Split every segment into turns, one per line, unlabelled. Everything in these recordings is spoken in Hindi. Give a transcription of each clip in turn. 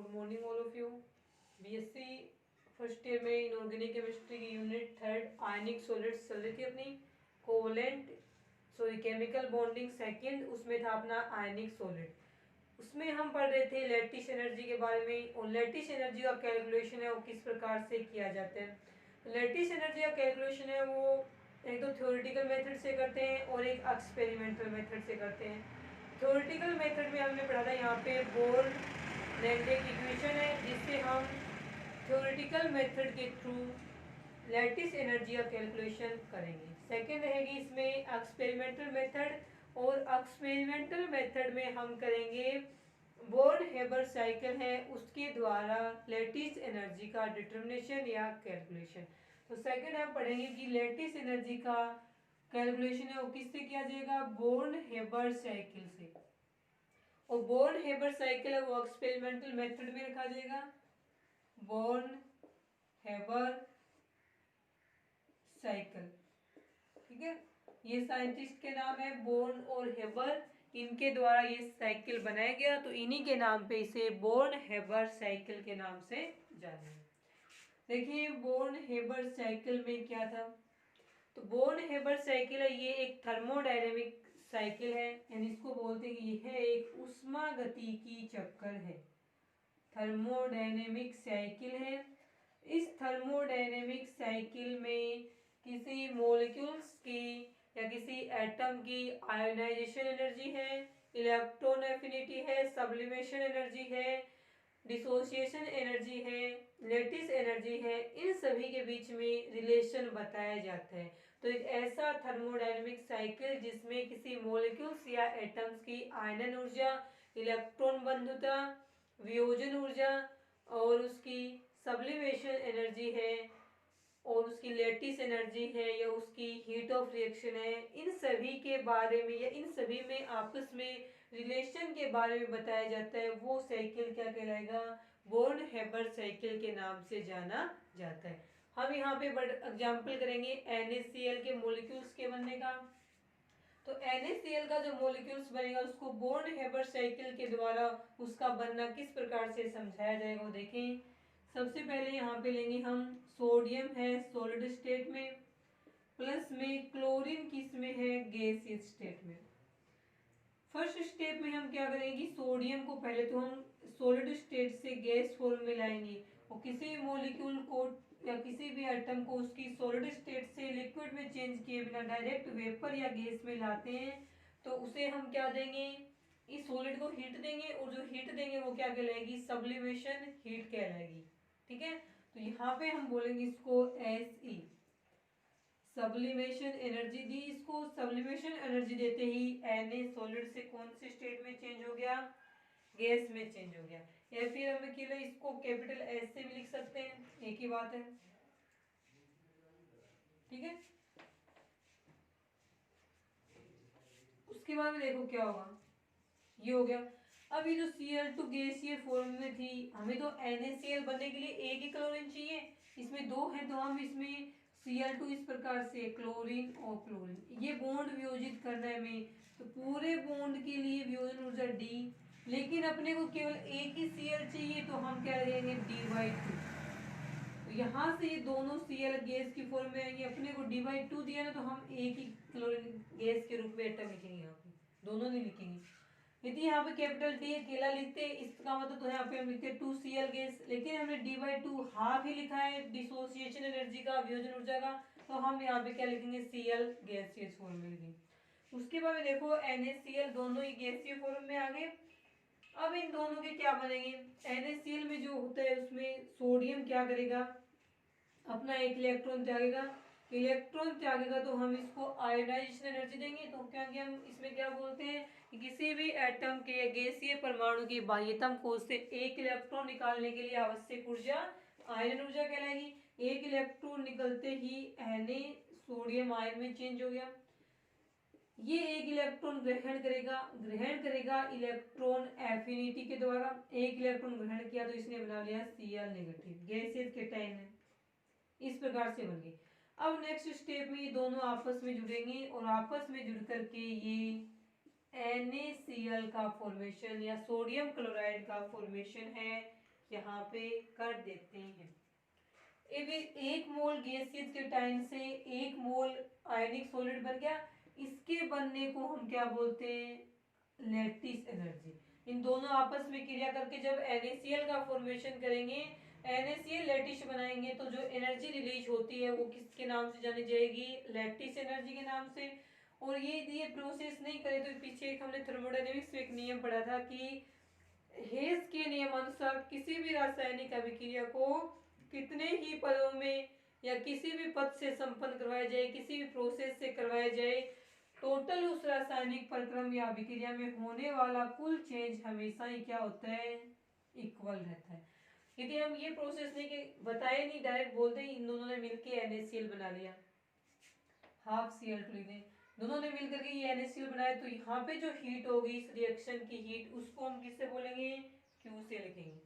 Good morning all of you. BSc first year में इनऑर्गेनिक केमिस्ट्री की यूनिट 3 आयनिक सॉलिड्स चल रही थी अपनी। कोवलेंट केमिकल बॉन्डिंग सेकंड, उसमें था अपना आयनिक सॉलिड। उसमें हम पढ़ रहे थे लैटिस एनर्जी के बारे में, और लैटिस एनर्जी का कैलकुलेशन है वो किस प्रकार से किया जाता है। लैटिस एनर्जी का कैलकुलेशन है वो एक तो थ्योरेटिकल मेथड से करते हैं और एक एक्सपेरिमेंटल मेथड से करते हैं। थ्योरेटिकल मेथड में हमने पढ़ा था यहाँ पे बोर लैंडेक इक्वेशन है, जिससे हम थ्योरेटिकल मेथड के थ्रू लैटिस एनर्जी का कैलकुलेशन करेंगे। सेकंड रहेगी इसमें एक्सपेरिमेंटल मेथड, और एक्सपेरिमेंटल मेथड में हम करेंगे बोर्न हेबर साइकिल है उसके द्वारा लैटिस एनर्जी का डिटर्मिनेशन या कैलकुलेशन। तो सेकंड हम पढ़ेंगे कि लैटिस एनर्जी का कैलकुलेशन है वो किससे किया जाएगा, बोर्न हेबर साइकिल से। और बोर्न हेबर साइकिल है वो एक्सपेरिमेंटल मेथड में रखा जाएगा। बोर्न हेबर साइकिल, ठीक है, ये साइंटिस्ट के नाम है बोर्न और हेबर, इनके द्वारा ये साइकिल बनाया गया, तो इन्हीं के नाम पे इसे बोर्न हेबर साइकिल के नाम से जाना। देखिए बोर्न हेबर साइकिल में क्या था, तो बोर्न हेबर साइकिल है ये एक थर्मोडायनेमिक साइकिल है, यानी इसको बोलते हैं कि यह एक उष्मागतिकी चक्कर है, थर्मोडायनेमिक साइकिल है। इस थर्मोडायनेमिक साइकिल में किसी मॉलिक्यूल्स की या किसी एटम की आयोनाइजेशन एनर्जी है, इलेक्ट्रॉन एफिनिटी है, सब्लिमेशन एनर्जी है, डिसोसिएशन एनर्जी है, लैटिस एनर्जी है, इन सभी के बीच में रिलेशन बताया जाता है। तो एक ऐसा थर्मोडायनेमिक साइकिल जिसमें किसी मॉलिक्यूल्स या एटम्स की आयनन ऊर्जा, इलेक्ट्रॉन बंधुता, वियोजन ऊर्जा और उसकी सब्लिमेशन एनर्जी है और उसकी लैटिस एनर्जी है या उसकी हीट ऑफ रिएक्शन है, इन सभी के बारे में या इन सभी में आपस में रिलेशन के बारे में बताया जाता है, वो साइकिल क्या कहलाएगा, बोर्न हेबर साइकिल के नाम से जाना जाता है। हम यहाँ पे एग्जाम्पल करेंगे NaCl के मॉलिक्यूल्स के बनने का। तो NaCl का जो मॉलिक्यूल्स बनेगा उसको बोर्न हेबर साइकिल के द्वारा उसका बनना किस प्रकार से समझाया जाएगा वो देखें। सबसे पहले यहाँ पे लेंगे हम सोडियम है सॉलिड स्टेट में, प्लस में क्लोरीन किस में है, गैसियस स्टेट में। फर्स्ट स्टेप में हम क्या करेंगे, सोडियम को पहले तो हम सॉलिड स्टेट से गैस फॉर्म में लाएंगे, और किसी भी मॉलिक्यूल को या किसी भी एटम को उसकी सॉलिड स्टेट से लिक्विड में चेंज किए बिना डायरेक्ट वेपर या गैस में लाते हैं, तो उसे हम क्या देंगे, इस सॉलिड को हीट देंगे, और जो हीट देंगे वो क्या कहलाएगी, सब्लिमेशन हीट कहलाएगी, ठीक है। तो यहाँ पे हम बोलेंगे इसको SE, सब्लिमेशन एनर्जी दी इसको। सब्लिमेशन एनर्जी देते ही Na सॉलिड से कौन से स्टेट में चेंज हो गया, गैस में चेंज हो गया। या फिर हम अकेले इसको कैपिटल S से भी लिख सकते हैं, एक ही बात है, ठीक है। उसके बाद में देखो क्या होगा, ये हो गया। अब ये जो Cl2 गैसीय फॉर्म में थी, हमें तो NaCl बनने के लिए एक ही क्लोरीन चाहिए, इसमें दो है तो हम इसमें Cl2 इस प्रकार से क्लोरीन और क्लोरीन, ये बॉन्ड वियोजित करना है हमें, तो पूरे बॉन्ड के लिए वियोजन ऊर्जा D, लेकिन अपने को केवल एक ही Cl चाहिए तो हम क्या लगेंगे D/2। तो यहाँ से ये दोनों Cl गैस की फॉर्म में आएंगे, अपने को D/2 दिया ना, तो हम एक ही क्लोरीन गैस के रूप में एटम लिखेंगे, यहाँ पे दोनों नहीं लिखेंगे। यदि यहाँ पे कैपिटल D अकेला लिखते इसका मतलब तो यहाँ पे हम लिखते 2Cl गैस, लेकिन हमने D/2 हाफ ही लिखा है डिसोसिएशन एनर्जी का, वियोजन ऊर्जा का, तो हम यहाँ पे क्या लिखेंगे, Cl गैसियस फॉर्म में लिखेंगे। उसके बाद में देखो NaCl दोनों ही गैसीय फॉर्म में आ गए। अब इन दोनों के क्या बनेंगे, NaCl में जो होता है उसमें सोडियम क्या करेगा, अपना एक इलेक्ट्रॉन त्यागेगा, इलेक्ट्रॉन त्यागेगा तो हम इसको आयोनाइजेशन एनर्जी देंगे। तो क्योंकि हम इसमें क्या बोलते हैं कि किसी भी एटम के गैसीय परमाणु की बाह्यतम कोश से एक इलेक्ट्रॉन निकालने के लिए आवश्यक ऊर्जा आयरन ऊर्जा कहलाएगी। एक इलेक्ट्रॉन निकलते ही Na सोडियम आयन में चेंज हो गया, ये एक इलेक्ट्रॉन ग्रहण करेगा इलेक्ट्रॉन एफिनिटी के द्वारा, एक इलेक्ट्रॉन ग्रहण किया तो इसने बना लिया Cl नेगेटिव, गैसियस केटायन है, इस प्रकार से बन गई। अब नेक्स्ट स्टेप में ये दोनों आपस में जुड़ेंगे और आपस में जुड़ करके ये NaCl का फॉर्मेशन या सोडियम क्लोराइड का फॉर्मेशन है, यहाँ पे कर देते हैं। एक मोल गैसियस केटाइन से एक मोल आयनिक सॉलिड बन गया। इसके बनने को हम क्या बोलते हैं, लैटिस एनर्जी। इन दोनों आपस में क्रिया करके जब NaCl का फॉर्मेशन करेंगे, NaCl लैटिस बनाएंगे, तो जो एनर्जी रिलीज होती है वो किसके नाम से जानी जाएगी, लैटिस एनर्जी के नाम से। और ये प्रोसेस नहीं करे तो पीछे एक हमने थर्मोडायनेमिक्स में एक नियम पढ़ा था कि हेस के नियमानुसार किसी भी रासायनिक अभिक्रिया को कितने ही पदों में या किसी भी पद से संपन्न करवाया जाए, किसी भी प्रोसेस से करवाया जाए, टोटल उस रासायनिक प्रक्रम या अभिक्रिया में होने वाला कुल चेंज हमेशा ही क्या होता है, इक्वल रहता है। यदि हम ये प्रोसेस नहीं के बताए नहीं, डायरेक्ट बोलते ही इन दोनों ने मिलकर NaCl बना लिया, हाफ Cl2 लिख दें, दोनों ने मिलकर के ये NaCl बनाया, तो यहाँ पे जो हीट होगी इस रिएक्शन की हीट, उसको हम किससे बोलेंगे, Q से लिखेंगे।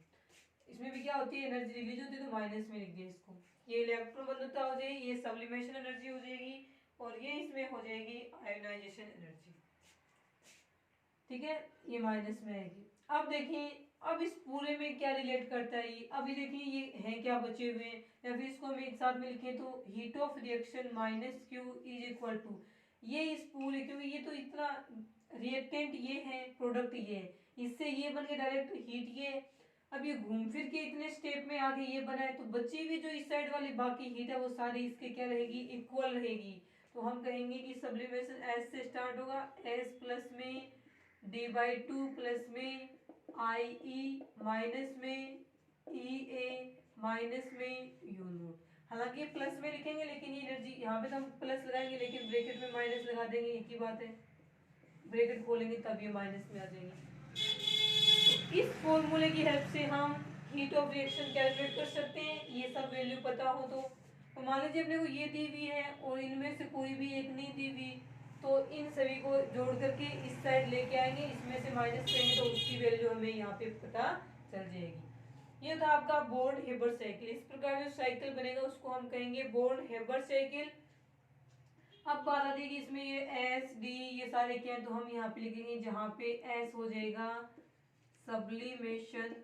इसमें भी क्या होती है, एनर्जी रिलीज होती है, तो माइनस में लिख दिया इसको। ये इलेक्ट्रॉन बंधुता हो जाएगी, ये सब्लिमेशन एनर्जी हो जाएगी, और ये इसमें हो जाएगी आयोनाइजेशन एनर्जी। ठीक है, ये माइनस में आएगी। अब देखिए, अब इस पूरे में क्या रिलेट करता है ये, अभी देखिए ये है क्या बचे हुए हैं, या फिर इसको हम एक साथ में लिखें तो heat of reaction minus Q is equal to, ये इस पूरे, क्योंकि ये तो इतना रिएक्टेंट ये है, प्रोडक्ट ये है, इससे ये बन के डायरेक्ट हीट ये, अब ये घूम फिर के इतने स्टेप में आगे ये बना है, तो बची हुई जो इस साइड वाली बाकी हीट है वो सारी इसके क्या रहेगी, इक्वल रहेगी। तो हम कहेंगे कि सब्लिमेशन S से स्टार्ट होगा, S प्लस में D/2 प्लस में IE माइनस में EA माइनस में U0। हालांकि प्लस में लिखेंगे, लेकिन ये एनर्जी यहाँ पे तो हम प्लस लगाएंगे, लेकिन ब्रैकेट में माइनस लगा देंगे, एक ही बात है, ब्रैकेट खोलेंगे तब ये माइनस में आ जाएंगे। तो इस फॉर्मूले की हेल्प से हम हीट ऑफ रिएक्शन कैलकुलेट कर सकते हैं, ये सब वैल्यू पता हो तो मान लीजिए अपने को ये दी हुई है और इनमें से कोई भी एक नहीं दी हुई, तो इन सभी को जोड़ करके इस साइड लेके आएंगे, इसमें से माइनस करेंगे तो उसकी वैल्यू हमें यहाँ पे पता चल जाएगी। ये था आपका बोर्न हेबर साइकिल। इस प्रकार जो साइकिल बनेगा उसको हम कहेंगे बोर्न हेबर साइकिल। अब बात आती है कि इसमें ये एस डी ये सारे क्या है, तो हम यहाँ पे लिखेंगे, जहाँ पे एस हो जाएगा सब्लिमेशन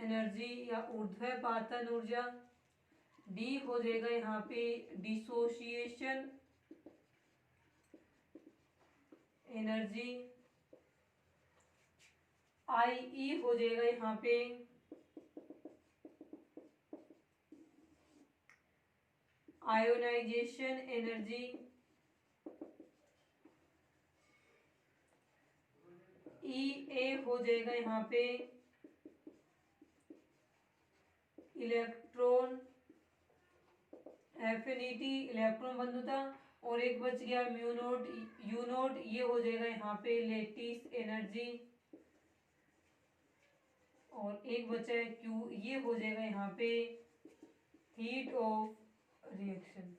एनर्जी या ऊर्ध्वपातन ऊर्जा, डी हो जाएगा यहाँ पे डिसोसिएशन एनर्जी, IE हो जाएगा यहाँ पे आयोनाइजेशन एनर्जी, EA हो जाएगा यहाँ पे इलेक्ट्रॉन एफिनिटी, इलेक्ट्रॉन बंधुता, और एक बच गया म्यू नोट यू नोट, ये हो जाएगा यहाँ पे लेटिस एनर्जी, और एक बचा है Q, ये हो जाएगा यहाँ पे हीट ऑफ रिएक्शन।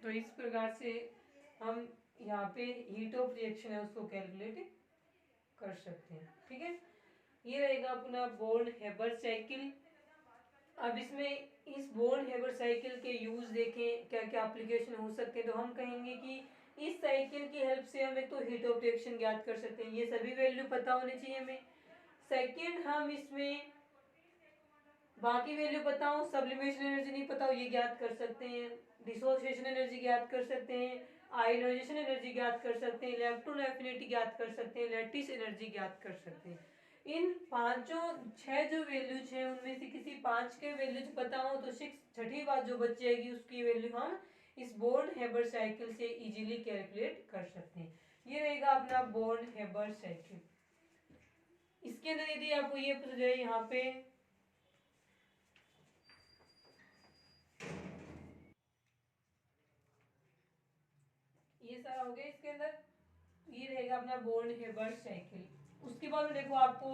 तो इस प्रकार से हम यहाँ पे हीट ऑफ रिएक्शन है उसको कैलकुलेट कर सकते हैं। ठीक है, ये रहेगा अपना बोर्न हेबर साइकिल। अब इसमें इस बोर्न हेबर साइकिल के यूज देखें, क्या क्या एप्लीकेशन हो सकते हैं, तो हम कहेंगे कि इस साइकिल की हेल्प से हमें तो हीट ऑफ रिएक्शन ज्ञात कर सकते हैं, ये सभी वैल्यू पता होने चाहिए हमें। सेकेंड, हम इसमें बाकी वैल्यू पता हो, सब्लिमेशन एनर्जी नहीं पता हो, ये ज्ञात कर सकते हैं, डिसोसिएशन एनर्जी ज्ञात कर सकते हैं, आयोनाइजेशन एनर्जी ज्ञात कर सकते हैं, इलेक्ट्रॉन एफिनिटी ज्ञात कर सकते हैं, लैटिस एनर्जी ज्ञात कर सकते हैं। इन पांचों छह जो वैल्यूज हैं उनमें से किसी पांच के वैल्यूज पता हो तो छठी बात जो बच जाएगी उसकी वैल्यू हम इस बोर्न हेबर साइकिल से इजीली कैलकुलेट कर सकते हैं। ये रहेगा अपना बोर्न हेबर साइकिल। इसके अंदर यदि आपको ये पूछा जाए यहाँ पे ये सारा हो गया, इसके अंदर ये रहेगा अपना बोर्न हेबर साइकिल। उसके बाद देखो आपको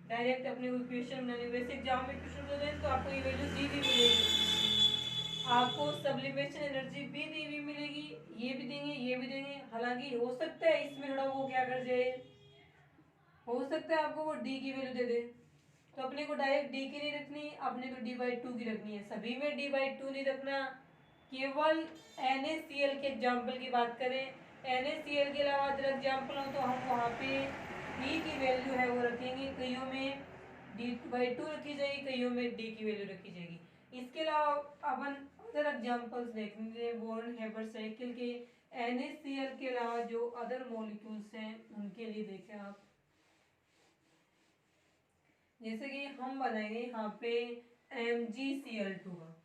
डायरेक्ट अपने इक्वेशन बनाने, वैसे एग्जाम में क्वेश्चन हो जाए तो आपको ये वैल्यू दी भी मिलेगी, आपको सब्लिमेशन एनर्जी भी दी हुई मिलेगी, ये भी देंगे ये भी देंगे। हालांकि हो सकता है इसमें थोड़ा वो क्या कर जाए, हो सकता है आपको वो डी की वैल्यू दे दे, तो अपने को डायरेक्ट डी की नहीं रखनी, अपने को D/2 की रखनी है, सभी में D/2 नहीं रखना, केवल NaCl के एग्जाम्पल की बात करें, NaCl के अलावा अदर एग्जाम्पल हो तो हम वहाँ पे E की वैल्यू है वो रखेंगे, कईयों में D/2 रखी जाएगी, कईयों में D की वैल्यू रखी जाएगी। इसके अलावा अपन अदर एग्जाम्पल्स देखेंगे बोर्न हेबर साइकिल के, NaCl के अलावा जो अदर मॉलिक्यूल्स हैं उनके लिए देखें आप। जैसे कि हम बनाएंगे यहाँ पे MgCl2 का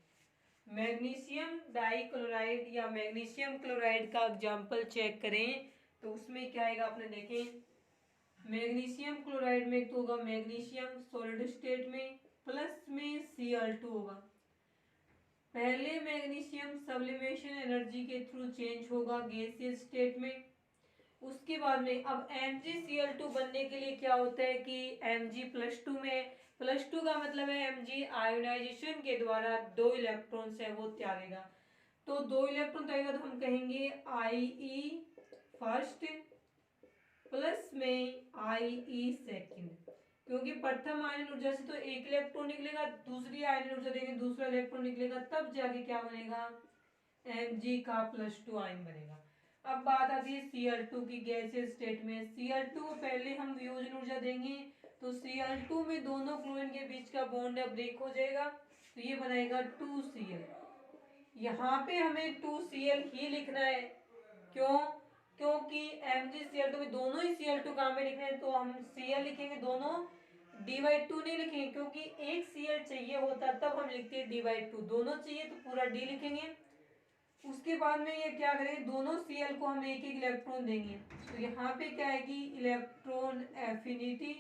मैग्नीशियम डाइक्लोराइड या मैग्नीशियम क्लोराइड का एग्जाम्पल चेक करें तो उसमें क्या आएगा, आपने देखें मैग्नीशियम क्लोराइड में तो होगा मैग्नीशियम सॉलिड स्टेट में, प्लस में Cl2 होगा। पहले मैग्नीशियम सब्लिमेशन एनर्जी के थ्रू चेंज होगा गैसियस स्टेट में। उसके बाद में अब MgCl2 बनने के लिए क्या होता है कि Mg+2 में, +2 का मतलब है Mg आयोनाइजेशन के द्वारा 2 इलेक्ट्रॉन्स है वो त्यागेगा। तो 2 इलेक्ट्रॉन त्यागेगा तो हम कहेंगे IE फर्स्ट प्लस में IE सेकंड, क्योंकि प्रथम आयन ऊर्जा से तो एक इलेक्ट्रॉन निकलेगा, दूसरी आयन ऊर्जा देंगे दूसरा इलेक्ट्रॉन निकलेगा, तब जाके क्या बनेगा Mg का +2 आयन बनेगा। अब बात आती है Cl2 की गैसियस स्टेट में। Cl2 को पहले हम वियोजन ऊर्जा देंगे तो Cl2 में दोनों क्लोरीन के बीच का बॉन्ड ब्रेक हो जाएगा, तो ये बनाएगा 2Cl। यहाँ पे हमें 2Cl ही लिखना है, क्यों? क्योंकि MgCl2 में दोनों ही Cl2 काम में लिखना है, तो हम Cl लिखेंगे दोनों, D/2 नहीं लिखेंगे, क्योंकि एक Cl चाहिए होता तब हम लिखते हैं D/2, दोनों चाहिए तो पूरा D लिखेंगे। उसके बाद में ये क्या करेंगे, दोनों Cl को हम एक एक इलेक्ट्रॉन देंगे, तो यहाँ पे क्या आएगी इलेक्ट्रॉन एफिनिटी।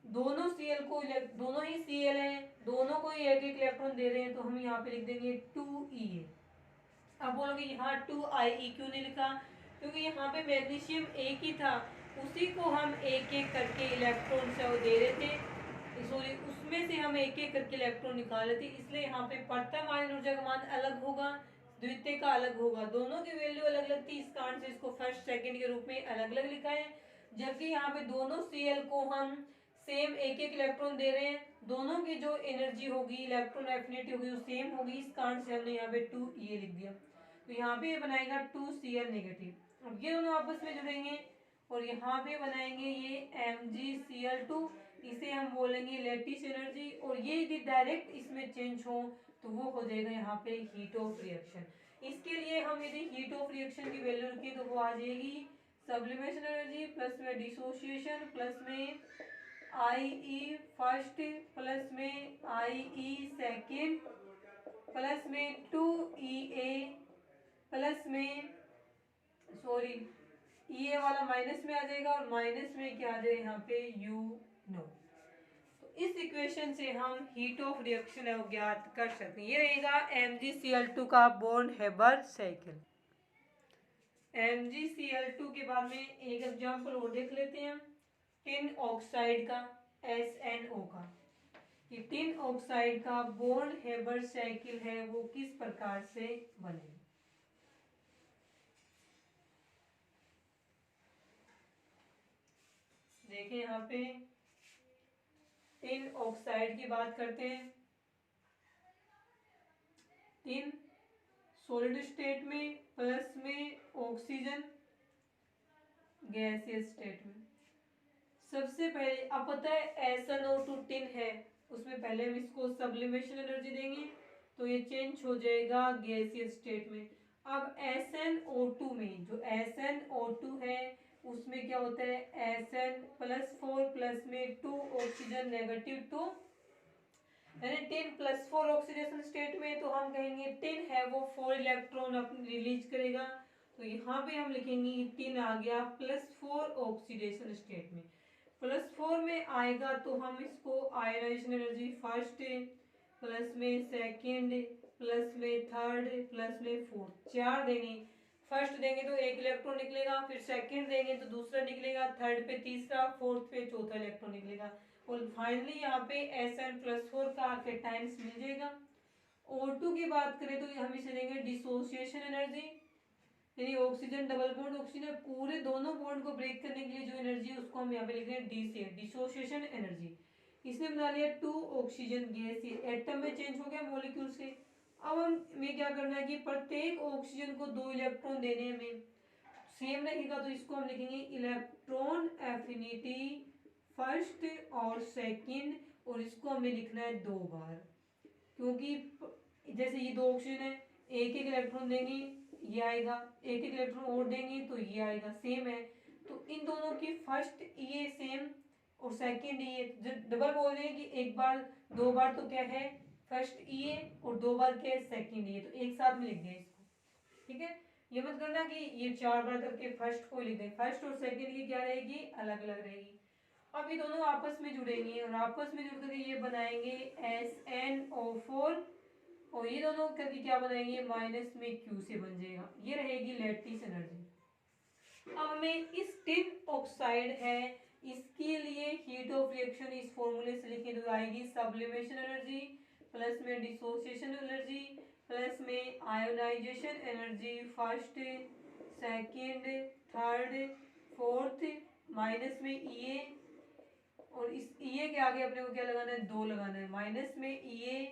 दोनों Cl को दोनों ही Cl हैं, दोनों को ही एक एक इलेक्ट्रॉन दे रहे हैं, तो हम यहाँ पे लिख देंगे 2E। अब बोलोगे यहाँ 2IE क्यों नहीं लिखा, क्योंकि यहाँ पे मैग्नीशियम एक ही था, उसी को हम एक एक करके इलेक्ट्रॉन से वो दे रहे थे, सॉरी उसमें से हम एक एक करके इलेक्ट्रॉन निकाल रहे थे, इसलिए यहाँ पे प्रथम आयन ऊर्जा का मान अलग होगा, द्वितीय का अलग होगा, दोनों की वैल्यू अलग अलग थी, इस कारण से इसको फर्स्ट सेकंड के रूप में अलग अलग लिखा है। जबकि यहाँ पे दोनों Cl को हम सेम एक एक इलेक्ट्रॉन दे रहे हैं, दोनों की जो एनर्जी होगी इलेक्ट्रॉन एफिनिटी होगी वो सेम होगी, इस कारण से हमने यहाँ पे 2E लिख दिया, तो यहाँ पे ये बनाएगा 2Cl नेगेटिव। अब ये दोनों आपस में जुड़ेंगे और यहाँ पे बनाएंगे ये MgCl2, इसे हम बोलेंगे लैटिस एनर्जी, और ये यदि डायरेक्ट इसमें चेंज हो तो वो हो जाएगा यहाँ पे हीट ऑफ रिएक्शन। इसके लिए हम यदि हीट ऑफ रिएक्शन की वैल्यू रखें तो वो आ जाएगी सब्लिमेशन एनर्जी प्लस में डिसोसिएशन प्लस में IE फर्स्ट प्लस में IE सेकेंड प्लस में 2EA प्लस में सॉरी ये वाला माइनस में आ जाएगा और माइनस में क्या आ जाएगा यहाँ पे U नो। तो इस इक्वेशन से हम हीट ऑफ रिएक्शन है वो ज्ञात कर सकते हैं। ये रहेगा MgCl2 का बोर्न हेबर साइकिल। MgCl2 के बाद में एक एग्जांपल और देख लेते हैं टिन ऑक्साइड का, SNO का, कि टिन ऑक्साइड का बोर्न हेबर साइकिल है वो किस प्रकार से बनेगा। देखिए यहाँ पे टिन ऑक्साइड की बात करते हैं, टिन सॉलिड स्टेट में प्लस में ऑक्सीजन गैसियस स्टेट में। सबसे पहले अब पता है SnO2 टिन है, उसमें पहले हम इसको सब्लिमेशन एनर्जी देंगे तो ये चेंज हो जाएगा गैसियस स्टेट में। अब SnO2 में जो SnO2 है उसमें क्या होता है Sn+4 प्लस में 2 ऑक्सीजन नेगेटिव 2, यानी 10+4 ऑक्सीडेशन स्टेट में, तो हम कहेंगे 10 है वो 4 इलेक्ट्रॉन अपने रिलीज करेगा, तो यहाँ पे हम लिखेंगे 10 आ गया +4 ऑक्सीडेशन स्टेट में। +4 में आएगा तो हम इसको आयनाइजेशन एनर्जी फर्स्ट प्लस में सेकेंड प्लस में थर्ड प्लस में फोर्थ, 4 देंगे। फर्स्ट देंगे तो एक इलेक्ट्रॉन निकलेगा, फिर सेकेंड देंगे तो दूसरा निकलेगा, थर्ड पे तीसरा, फोर्थ पे चौथा इलेक्ट्रॉन निकलेगा, और फाइनली यहाँ पे Sn+4 का कैटायंस मिल जाएगा। O2 की बात करें तो हम इसे देंगे डिसोसिएशन एनर्जी, यानी ऑक्सीजन डबल बॉन्ड ऑक्सीजन पूरे दोनों बॉन्ड को ब्रेक करने के लिए जो एनर्जी है उसको हम यहाँ पे लिख रहे हैं डी से, डिसोसिएशन एनर्जी। इसने बना लिया 2 ऑक्सीजन गैस, एटम में चेंज हो गया मॉलिक्यूल से। अब हमें क्या करना है कि प्रत्येक ऑक्सीजन को 2 इलेक्ट्रॉन देने में सेम रहेगा, तो इसको हम लिखेंगे इलेक्ट्रॉन एफिनिटी फर्स्ट और सेकंड, और इसको हमें लिखना है 2 बार, क्योंकि जैसे ये 2 ऑक्सीजन है, एक एक इलेक्ट्रॉन देंगे ये आएगा, एक एक इलेक्ट्रॉन और देंगे तो ये आएगा, सेम है। तो इन दोनों की फर्स्ट ये सेम और सेकंड ये डबल बोल रहे हैं कि एक बार 2 बार तो क्या है फर्स्ट ये और 2 बार क्या है सेकंड ये, तो एक साथ में लिख दिया इसको, ठीक है। ये मत करना कि ये 4 बार करके फर्स्ट को लिख दें, फर्स्ट और सेकंड की क्या रहेगी अलग अलग रहेगी। अब ये दोनों आपस में जुड़ेंगे और आपस में जुड़ करके ये बनाएंगे SnO4, और ये दोनों करके क्या बनाएंगे माइनस में Q से बन जाएगा, ये रहेगी लैटिस एनर्जी। अब हमें इस टिन ऑक्साइड है इसके लिए हीट ऑफ रिएक्शन इस फॉर्मूले से लिखे तो आएगी सब्लिमेशन एनर्जी प्लस में डिसोसिएशन एनर्जी प्लस में ionisation energy first second third fourth minus में ईए, और इस ईए के आगे अपने को क्या लगाना है 2 लगाना है, माइनस में ईए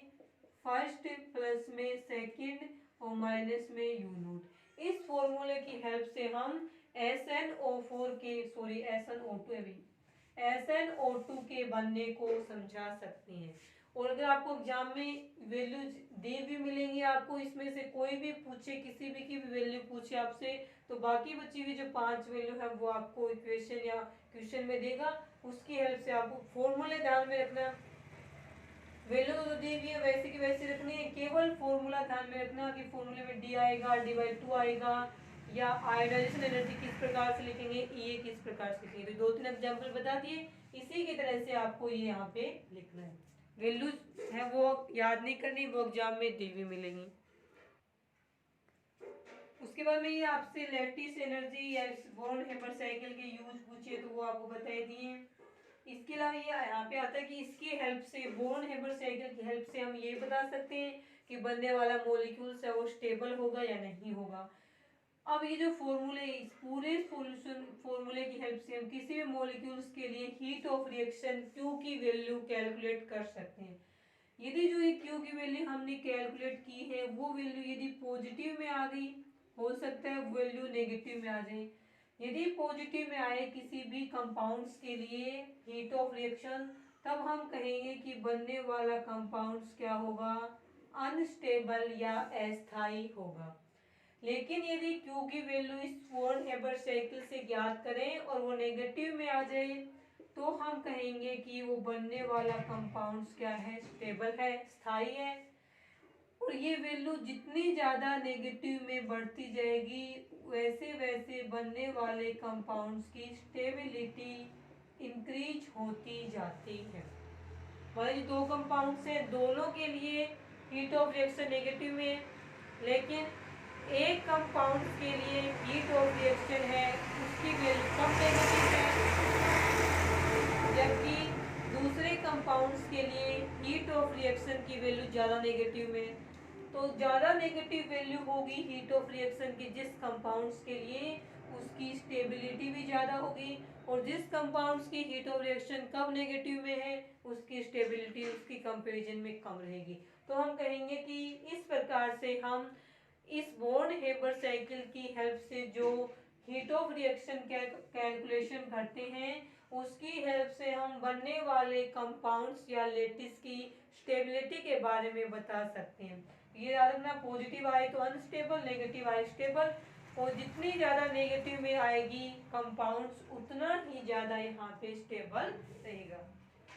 फर्स्ट प्लस में सेकंड और माइनस में यू नोट। इस फॉर्मूले की हेल्प से हम SnO4 के सॉरी SnO2 अभी SnO2 के बनने को समझा सकते हैं। और अगर आपको एग्जाम में वैल्यूज दी भी मिलेंगी, आपको इसमें से कोई भी पूछे किसी भी की भी वैल्यू पूछे आपसे, तो बाकी बची हुई जो 5 वैल्यू है वो आपको इक्वेशन या क्वेश्चन में देगा, उसकी हेल्प से आपको फॉर्मूले ध्यान में रखना, वैल्यू तो दी हुई है वैसे की वैसे रखनी है, केवल फॉर्मूला ध्यान में रखना कि फॉर्मूले में डी आएगा डी/2 आएगा, या आयोनाइजेशन एनर्जी किस प्रकार से लिखेंगे ये किस प्रकार से लिखेंगे, तो 2-3 एग्जांपल बता दिए, इसी की तरह से आपको ये यहाँ पे लिखना है। वैल्यूज है वो याद नहीं करनी, वो एग्जाम में दी हुई मिलेंगी। उसके बाद में ये आपसे लैटिस एनर्जी या बॉर्न हेबर साइकिल के यूज पूछे तो वो आपको बता दिए। इसके अलावा ये यहाँ पे आता है कि इसकी हेल्प से बॉर्न हेबर साइकिल की हेल्प से हम ये बता सकते हैं कि बनने वाला मॉलिक्यूल्स है वो स्टेबल होगा या नहीं होगा। अब ये जो फॉर्मूले इस पूरे सॉल्यूशन फॉर्मूले की हेल्प से हम किसी भी मॉलिक्यूल्स के लिए हीट ऑफ रिएक्शन Q की वैल्यू कैलकुलेट कर सकते हैं। यदि जो ये Q की वैल्यू हमने कैलकुलेट की है वो वैल्यू यदि पॉजिटिव में आ गई, हो सकता है वैल्यू नेगेटिव में आ जाए। यदि पॉजिटिव में आए किसी भी कंपाउंड्स के लिए हीट ऑफ रिएक्शन, तब हम कहेंगे कि बनने वाला कंपाउंड्स क्या होगा अनस्टेबल या अस्थाई होगा। लेकिन यदि Q की वैल्यू इस वॉन हेबर साइकिल से ज्ञात करें और वो नेगेटिव में आ जाए, तो हम कहेंगे कि वो बनने वाला कंपाउंड्स क्या है स्टेबल है स्थायी है। और ये वैल्यू जितनी ज़्यादा नेगेटिव में बढ़ती जाएगी वैसे वैसे बनने वाले कंपाउंड्स की स्टेबिलिटी इंक्रीज होती जाती है। मतलब 2 कंपाउंड्स हैं, दोनों के लिए हीट ऑफ रिएक्शन नेगेटिव में है, लेकिन एक कंपाउंड के लिए हीट ऑफ रिएक्शन है उसकी वैल्यू कम नेगेटिव है, जबकि दूसरे कंपाउंड्स के लिए हीट ऑफ रिएक्शन की वैल्यू ज़्यादा नेगेटिव में। तो ज़्यादा नेगेटिव वैल्यू होगी हीट ऑफ रिएक्शन की जिस कंपाउंड्स के लिए उसकी स्टेबिलिटी भी ज़्यादा होगी, और जिस कंपाउंड्स की heat of reaction come negative में है उसकी स्टेबिलिटी उसकी कंपैरिजन में कम रहेगी। तो हम कहेंगे कि इस प्रकार से हम इस बॉर्न हेबर साइकिल की हेल्प से जो हीट ऑफ रिएक्शन कैलकुलेशन करते हैं उसकी हेल्प से हम बनने वाले कंपाउंड्स या लेटिस की स्टेबिलिटी के बारे में बता सकते हैं। ये याद रखना, पॉजिटिव आए तो अनस्टेबल, नेगेटिव आए स्टेबल, और जितनी ज़्यादा नेगेटिव में आएगी कंपाउंड्स उतना ही ज़्यादा यहाँ पे स्टेबल रहेगा।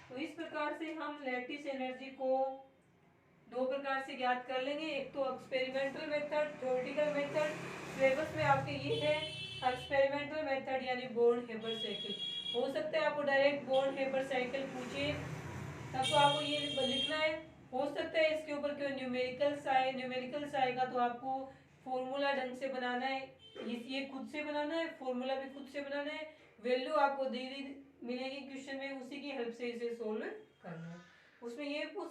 तो इस प्रकार से हम लैटिस एनर्जी को 2 प्रकार से ज्ञात कर लेंगे, एक तो experimental method, theoretical method. Syllabus में आपके ये है एक्सपेरिमेंटल मेथड यानी बॉर्न हेबर साइकिल। हो सकता है आपको डायरेक्ट बॉर्न हेबर साइकिल पूछे तब तो आपको ये लिखना है, हो सकता है इसके ऊपर कोई न्यूमेरिकल्स आएगा तो आपको फॉर्मूला ढंग से बनाना है, ये खुद से बनाना है, फॉर्मूला भी खुद से बनाना है, वैल्यू आपको दी मिलेगी क्वेश्चन में, उसी की हेल्प से इसे सोल्व करना है। उसमें ये हो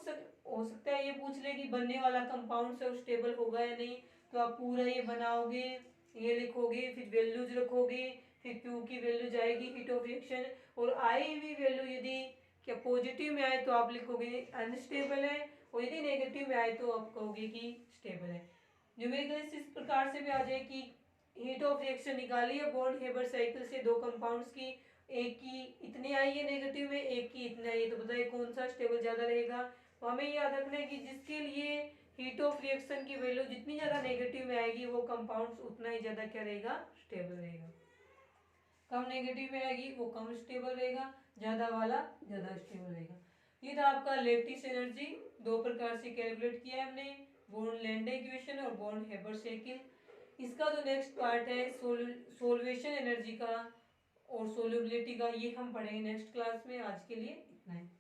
सकता है ये पूछ ले कि बनने वाला कंपाउंड से स्टेबल होगा या नहीं, तो आप पूरा ये बनाओगे, ये लिखोगे, फिर वैल्यूज रखोगे, फिर Q की वैल्यू जाएगी हीट ऑफ रिएक्शन, और आई हुई वैल्यू यदि क्या पॉजिटिव में आए तो आप लिखोगे अनस्टेबल है, और यदि नेगेटिव में आए तो आप कहोगे कि स्टेबल है। न्यूमेरिकल इस प्रकार से भी आ जाए कि हीट ऑफ रिएक्शन निकाली है बॉन्ड हेबर साइकिल से दो कंपाउंड्स की, एक की इतनी आई है नेगेटिव में, एक की इतनी आई है, तो बताइए कौन सा स्टेबल ज़्यादा रहेगा। तो हमें याद रखना है कि जिसके लिए हीट ऑफ रिएक्शन की वैल्यू जितनी ज़्यादा नेगेटिव में आएगी वो कंपाउंड्स उतना ही ज़्यादा क्या रहेगा, स्टेबल रहेगा। कम नेगेटिव में आएगी वो कम स्टेबल रहेगा, ज़्यादा वाला ज़्यादा स्टेबल रहेगा। ये था आपका लैटिस एनर्जी, दो प्रकार से कैलकुलेट किया है हमने, बॉर्न लैंडे इक्वेशन और बॉर्न हेबर साइकिल। इसका जो नेक्स्ट पार्ट है सोल्वेशन एनर्जी का और सोल्यूबिलिटी का, ये हम पढ़ेंगे नेक्स्ट क्लास में। आज के लिए इतना है।